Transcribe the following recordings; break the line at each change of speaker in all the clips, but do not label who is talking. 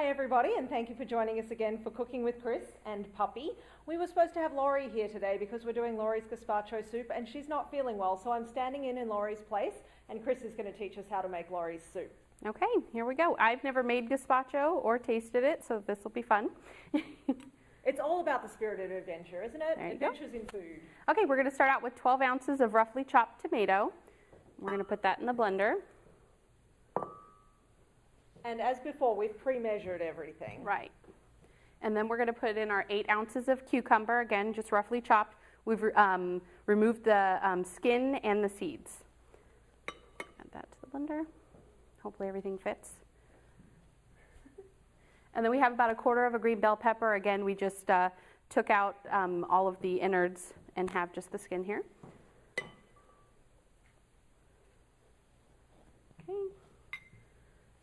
Hi everybody, and thank you for joining us again for Cooking with Chris and Puppy. We were supposed to have Laurie here today because we're doing Laurie's Gazpacho soup and she's not feeling well, so I'm standing in Laurie's place and Chris is going to teach us how to make Laurie's soup.
Okay, here we go. I've never made gazpacho or tasted it, so this will be fun.
It's all about the spirit of adventure, isn't it?
There you
Adventures in food.
Okay, we're going to start out with 12 ounces of roughly chopped tomato. We're going to put that in the blender.
And as before, we've pre-measured everything.
Right. And then we're going to put in our 8 ounces of cucumber, again, just roughly chopped. We've removed the skin and the seeds. Add that to the blender. Hopefully everything fits. And then we have about 1/4 of a green bell pepper. Again, we just took out all of the innards and have just the skin here. Okay.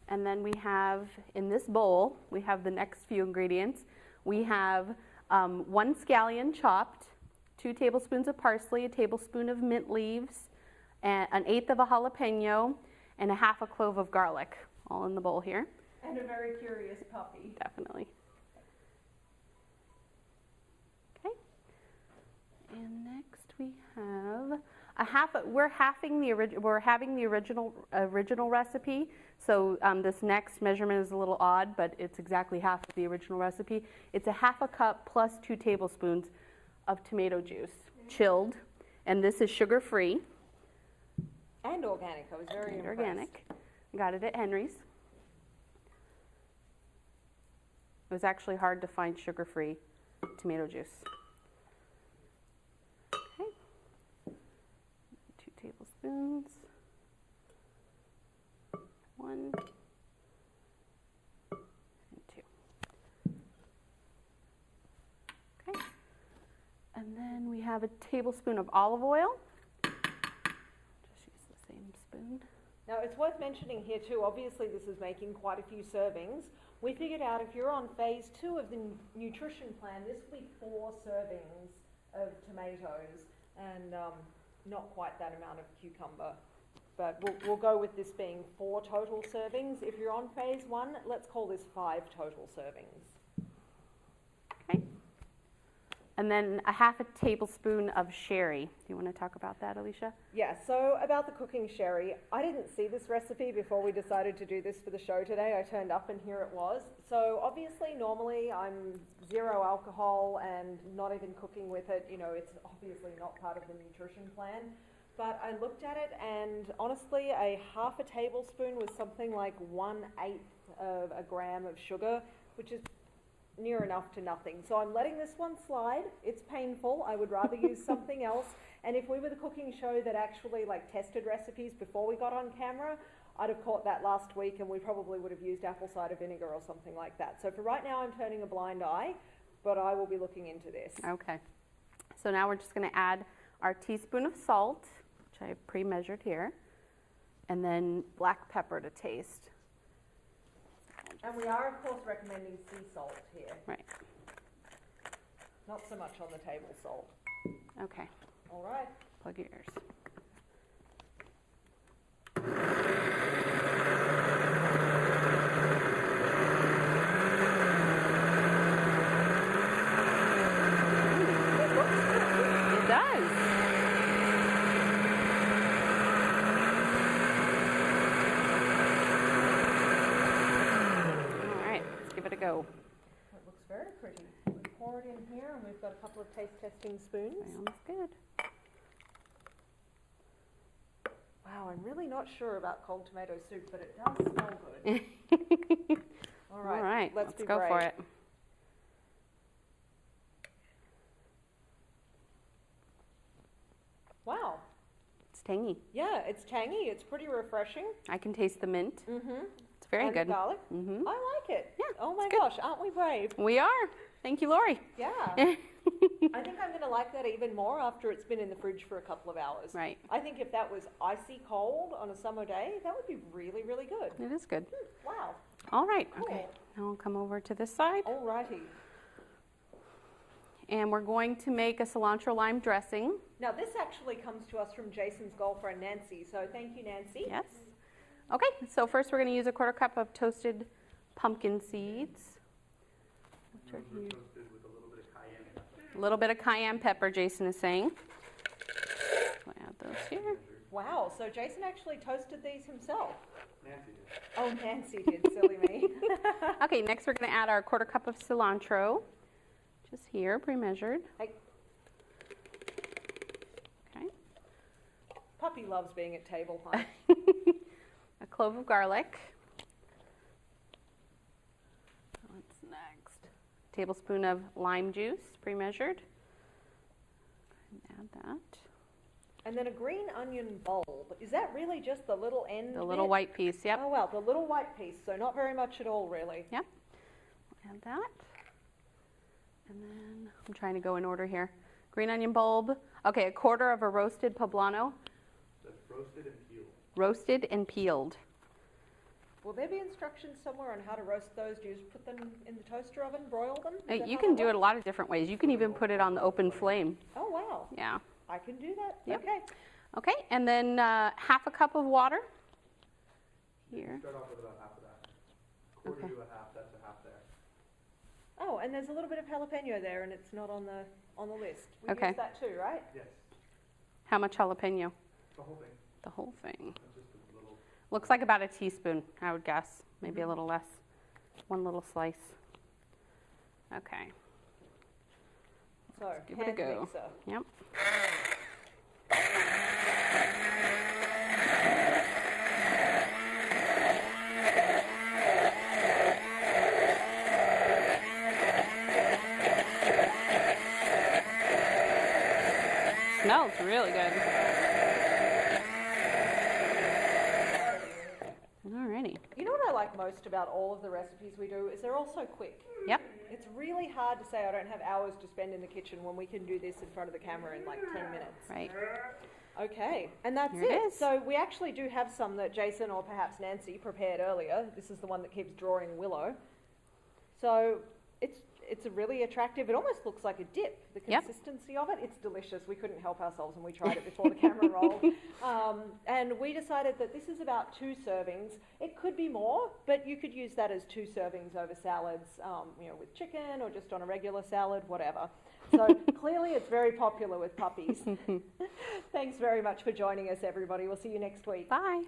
And then we have, in this bowl, we have the next few ingredients. We have 1 scallion chopped, 2 tablespoons of parsley, a tablespoon of mint leaves, and 1/8 of a jalapeno, and 1/2 clove of garlic, all in the bowl here.
And a very curious puppy.
Definitely. Okay. And next we have we're having the original recipe. So this next measurement is a little odd, but it's exactly half of the original recipe. It's 1/2 cup plus 2 tablespoons of tomato juice, chilled, and this is sugar-free.
And organic. I was very impressed.
Organic. Got it at Henry's. It was actually hard to find sugar-free tomato juice. Okay. 2 tablespoons. 1 and 2. Okay. And then we have a tablespoon of olive oil. Just use the same spoon.
Now it's worth mentioning here too, obviously this is making quite a few servings. We figured out if you're on phase 2 of the nutrition plan, this will be 4 servings of tomatoes and not quite that amount of cucumber. But we'll go with this being 4 total servings. If you're on phase 1, let's call this 5 total servings.
Okay. And then 1/2 tablespoon of sherry. Do you want to talk about that, Alicia?
Yeah, so about the cooking sherry, I didn't see this recipe before we decided to do this for the show today. I turned up and here it was. So obviously, normally I'm 0 alcohol and not even cooking with it. You know, it's obviously not part of the nutrition plan. But I looked at it and honestly, 1/2 tablespoon was something like 1/8 of a gram of sugar, which is near enough to nothing. So I'm letting this one slide. It's painful. I would rather use something else. And if we were the cooking show that actually like tested recipes before we got on camera, I'd have caught that last week and we probably would have used apple cider vinegar or something like that. So for right now, I'm turning a blind eye, but I will be looking into this.
Okay. So now we're just going to add our teaspoon of salt, which I have pre-measured here, and then black pepper to taste.
And we are, of course, recommending sea salt here.
Right.
Not so much on the table salt.
Okay.
All right.
Plug your ears.
It looks good.
It does. Go.
It looks very pretty. We pour it in here and we've got a couple of taste testing spoons.
Sounds good.
Wow, I'm really not sure about cold tomato soup, but it does smell good. All right, let's be
go
brave.
for it.
Wow.
It's tangy.
Yeah, it's tangy. It's pretty refreshing.
I can taste the mint.
Mm-hmm.
It's very
and
good.
The garlic.
Mm-hmm.
I like it.
Yeah.
Oh my
good.
gosh, aren't we brave?
We are. Thank you, Laurie.
Yeah. I think I'm going to like that even more after it's been in the fridge for a couple of hours.
Right.
I think if that was icy cold on a summer day, that would be really, really good.
It is good.
Wow.
All right.
Cool.
Okay. Now I'll come over to this side.
All righty.
And we're going to make a cilantro lime dressing.
Now this actually comes to us from Jason's girlfriend Nancy, so thank you, Nancy.
Yes. Okay, so first we're going to use a 1/4 cup of toasted pumpkin seeds, which are here.
Toasted with a little bit of cayenne pepper.
A little bit of cayenne pepper, Jason is saying. We'll add those here.
Wow, so Jason actually toasted these himself.
Nancy did.
Oh, Nancy did, silly me.
Okay, next we're going to add our 1/4 cup of cilantro, just here, pre-measured.
Hey,
Okay.
puppy loves being at table, huh?
A clove of garlic. What's next? Tablespoon of lime juice, pre-measured. Add that.
And then a green onion bulb. Is that really just the little end
The little
bit?
white piece, yep.
Oh, well, the little white piece, so not very much at all, really.
Yep. We'll add that. And then I'm trying to go in order here. Green onion bulb. Okay, 1/4 of a roasted poblano.
That's roasted and peeled.
Roasted and peeled.
Will there be instructions somewhere on how to roast those? Do you just put them in the toaster oven, broil them? Is that
You
how
can
that
do it a
works?
lot of different ways. You can even put it on the open flame.
Oh, wow.
Yeah.
I can do that?
Yep.
Okay.
Okay, and then 1/2 cup of water. Here.
Start off with about half of that. 1/4
Okay.
to a half, that's a half there.
Oh, and there's a little bit of jalapeno there, and it's not on the list. We
Okay.
use that too, right?
Yes,
How much jalapeno?
the whole thing.
The whole thing.
That's just a little.
Looks like about a teaspoon, I would guess. Maybe a little less. One little slice. Okay.
So,
give it a
hand
go.
mixer.
Yep. Smells really good. Alrighty.
You know what I like most about all of the recipes we do is they're all so quick.
Yep.
It's really hard to say I don't have hours to spend in the kitchen when we can do this in front of the camera in like 10 minutes.
Right.
Okay, and that's
Here it is.
So we actually do have some that Jason or perhaps Nancy prepared earlier. This is the one that keeps drawing willow. So it's a really attractive, it almost looks like a dip, the
Yep.
consistency of it. It's delicious. We couldn't help ourselves and we tried it before the camera rolled. And we decided that this is about 2 servings. It could be more, but you could use that as 2 servings over salads, with chicken or just on a regular salad, whatever. So clearly it's very popular with puppies. Thanks very much for joining us, everybody. We'll see you next week.
Bye.